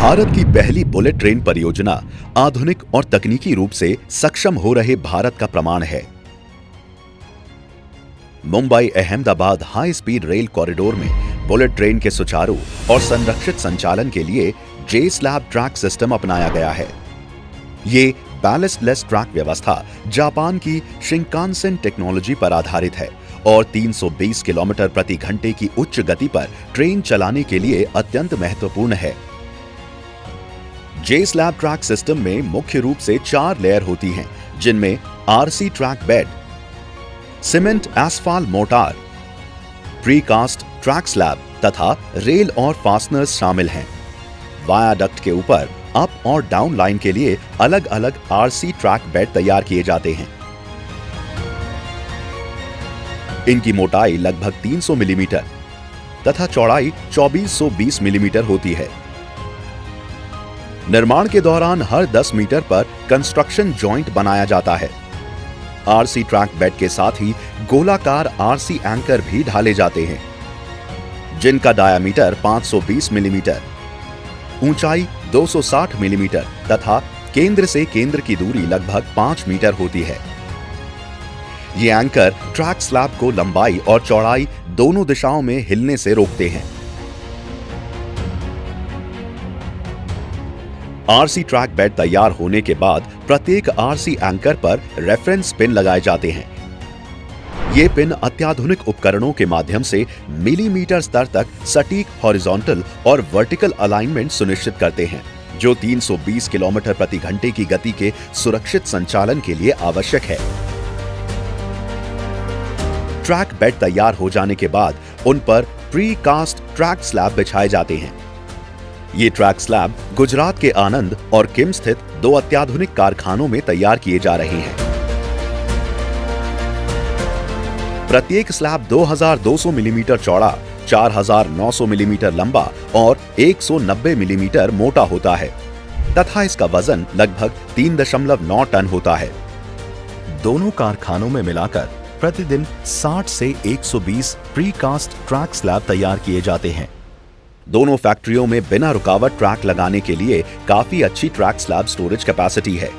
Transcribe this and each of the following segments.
भारत की पहली bullet train परियोजना आधुनिक और तकनीकी रूप से सक्षम हो रहे भारत का प्रमाण है। Mumbai Ahmedabad high speed rail corridor में बुलेट ट्रेन के सुचारू और संरक्षित संचालन के लिए जे-स्लैब ट्रैक सिस्टम अपनाया गया है। ये बैलेस्टलेस ट्रैक व्यवस्था जापान की शिंकानसेन टेक्नोलॉजी पर आधारित है और 320 किलोमीटर प्रति घंटे की उच्च गति पर ट्रेन चलाने के लिए अत्यंत महत्वपूर्ण है। जे-स्लैब ट्रैक सिस्टम में मुख्य रूप से 4 लेयर होती हैं, जिनमें RC track bed, cement asphalt mortar, precast track slab तथा रेल और फास्टनर्स शामिल हैं। वायाडक्ट के ऊपर अप और डाउन लाइन के लिए अलग अलग आरसी ट्रैक बेड तैयार किए जाते हैं। इनकी मोटाई लगभग 300 मिलीमीटर तथा चौड़ाई 2420 मिलीमीटर होती है। निर्माण के दौरान हर 10 मीटर पर कंस्ट्रक्शन जॉइंट बनाया जाता है। आरसी ट्रैक बेड के साथ ही गोलाकार आरसी एंकर भी ढाले जाते हैं, जिनका डायामीटर 520 मिलीमीटर, ऊंचाई 260 मिलीमीटर तथा केंद्र से केंद्र की दूरी लगभग 5 मीटर होती है। ये एंकर ट्रैक स्लैब को लंबाई और चौड़ाई दोनों दिशाओं में हिलने से रोकते हैं। आरसी ट्रैक बेड तैयार होने के बाद प्रत्येक आरसी एंकर पर रेफरेंस पिन लगाए जाते हैं। ये पिन अत्याधुनिक उपकरणों के माध्यम से मिलीमीटर स्तर तक सटीक हॉरिजॉन्टल और वर्टिकल अलाइनमेंट सुनिश्चित करते हैं, जो 320 किलोमीटर प्रति घंटे की गति के सुरक्षित संचालन के लिए आवश्यक है। ट्रैक बेड तैयार हो जाने के बाद उन पर प्री-कास्ट ट्रैक स्लैब बिछाए जाते हैं। ये ट्रैक स्लैब गुजरात के आनंद और किम स्थित 2 अत्याधुनिक कारखानों में तैयार किए जा रहे हैं। प्रत्येक स्लैब 2200 मिलीमीटर चौड़ा, 4900 मिलीमीटर लंबा और 190 मिलीमीटर मोटा होता है तथा इसका वजन लगभग 3.9 टन होता है। दोनों कारखानों में मिलाकर प्रतिदिन 60 से 120 प्रीकास्ट ट्रैक स्लैब तैयार किए जाते हैं। दोनों फैक्ट्रियों में बिना रुकावट ट्रैक लगाने के लिए काफी अच्छी ट्रैक स्लैब स्टोरेज कैपेसिटी है।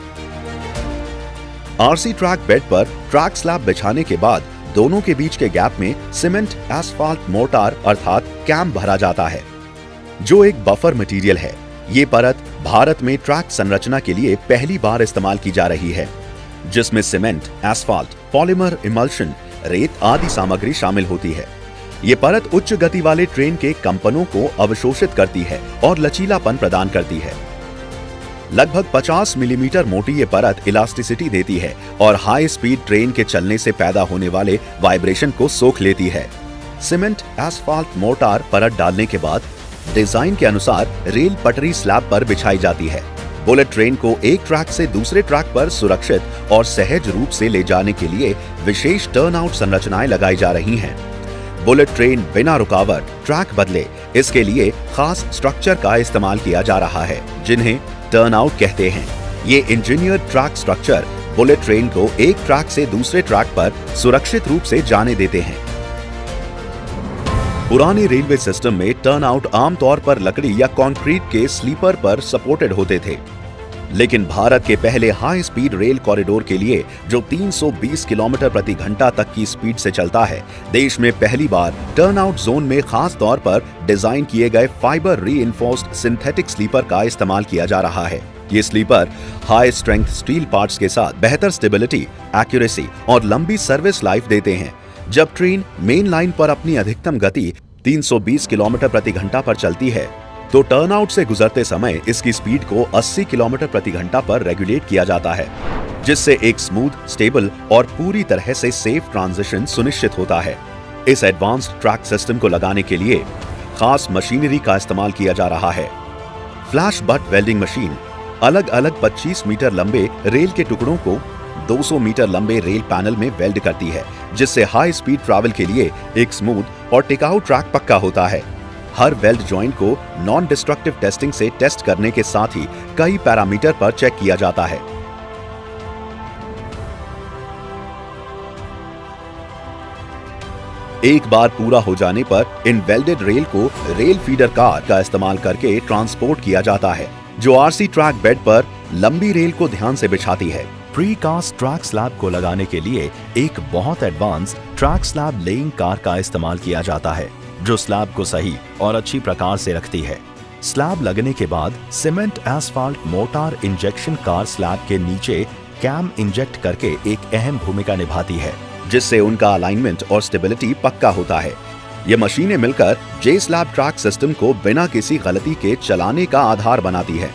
आरसी ट्रैक बेड पर ट्रैक स्लैब बिछाने के बाद दोनों के बीच के गैप में सीमेंट एस्फाल्ट मोर्टार अर्थात कैम भरा जाता है, जो एक बफर मटेरियल है। ये परत भारत में ट्रैक संरचना के लिए पहली बार इस्तेमाल की जा रही है, जिसमें सीमेंट, एस्फाल्ट, पॉलीमर इमल्शन, रेत आदि सामग्री शामिल होती है। ये परत उच्च गति वाले ट्रेन के कंपनों को अवशोषित करती है और लचीलापन प्रदान करती है। लगभग 50 मिलीमीटर मोटी ये परत इलास्टिसिटी देती है और हाई स्पीड ट्रेन के चलने से पैदा होने वाले वाइब्रेशन को सोख लेती है। सीमेंट एस्फाल्ट मोर्टार परत डालने के बाद डिजाइन के अनुसार रेल पटरी स्लैब पर बिछाई जाती है। बुलेट ट्रेन को एक ट्रैक से दूसरे ट्रैक पर सुरक्षित और सहज रूप से ले जाने के लिए विशेष टर्नआउट संरचनाएं लगाई जा रही हैं। बुलेट ट्रेन बिना रुकावट ट्रैक बदले, इसके लिए खास स्ट्रक्चर का इस्तेमाल किया जा रहा है, जिन्हें टर्नआउट कहते हैं। ये engineer track structure bullet train को एक ट्रैक से दूसरे ट्रैक पर सुरक्षित रूप से जाने देते हैं। पुराने रेलवे सिस्टम में टर्नआउट आमतौर पर लकड़ी या कंक्रीट के स्लीपर पर सपोर्टेड होते थे, लेकिन भारत के पहले हाई स्पीड रेल कॉरिडोर के लिए, जो 320 किलोमीटर प्रति घंटा तक की स्पीड से चलता है, देश में पहली बार टर्नआउट जोन में खास तौर पर डिजाइन किए गए फाइबर रीइंफोर्स्ड सिंथेटिक स्लीपर का इस्तेमाल किया जा रहा है। ये sleeper high strength steel parts के साथ बेहतर स्टेबिलिटी, एक्यूरेसी और लंबी सर्विस लाइफ देते हैं। जब ट्रेन मेन लाइन पर अपनी अधिकतम गति 320 किलोमीटर प्रति घंटा पर चलती है, तो टर्नआउट से गुजरते समय इसकी स्पीड को 80 किलोमीटर प्रति घंटा पर रेगुलेट किया जाता है, जिससे एक स्मूथ, स्टेबल और पूरी तरह से सेफ ट्रांजिशन सुनिश्चित होता है। इस एडवांस्ड ट्रैक सिस्टम को लगाने के लिए खास मशीनरी का इस्तेमाल किया जा रहा है। फ्लैश बट वेल्डिंग मशीन अलग अलग 25 मीटर लंबे रेल के टुकड़ों को 200 मीटर लंबे रेल पैनल में वेल्ड करती है, जिससे हाई स्पीड ट्रैवल के लिए एक स्मूथ और टिकाऊ ट्रैक पक्का होता है। हर वेल्ड जॉइंट को नॉन डिस्ट्रक्टिव टेस्टिंग से टेस्ट करने के साथ ही कई पैरामीटर पर चेक किया जाता है। एक बार पूरा हो जाने पर इन वेल्डेड रेल को रेल फीडर कार का इस्तेमाल करके ट्रांसपोर्ट किया जाता है, जो आरसी ट्रैक बेड पर लंबी रेल को ध्यान से बिछाती है। प्रीकास्ट ट्रैक स्लैब को लगाने के लिए एक बहुत advance track slab laying car का इस्तेमाल किया जाता है, जो स्लैब को सही और अच्छी प्रकार से रखती है। स्लैब लगने के बाद cement asphalt mortar injection car slab के नीचे कैम इंजेक्ट करके एक अहम भूमिका निभाती है, जिससे उनका अलाइनमेंट और स्टेबिलिटी पक्का होता है। ये मशीनें मिलकर जे स्लैब ट्रैक सिस्टम को बिना किसी गलती के चलाने का आधार बनाती है।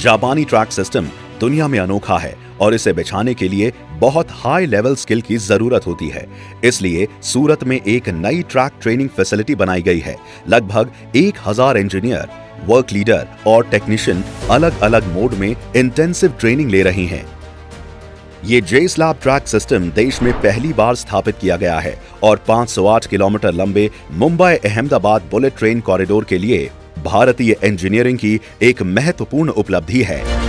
जापानी ट्रैक सिस्टम दुनिया में अनोखा है और इसे बिछाने के लिए बहुत हाई लेवल स्किल की जरूरत होती है। इसलिए सूरत में एक नई ट्रैक ट्रेनिंग फैसिलिटी बनाई गई है। लगभग 1000 इंजीनियर, वर्क लीडर और टेक्नीशियन अलग अलग मोड में इंटेंसिव ट्रेनिंग ले रही हैं। ये जे स्लैब ट्रैक सिस्टम देश में पहली बार स्थापित किया गया है और 508 किलोमीटर लंबे Mumbai Ahmedabad bullet train corridor के लिए भारतीय इंजीनियरिंग की एक महत्वपूर्ण उपलब्धि है।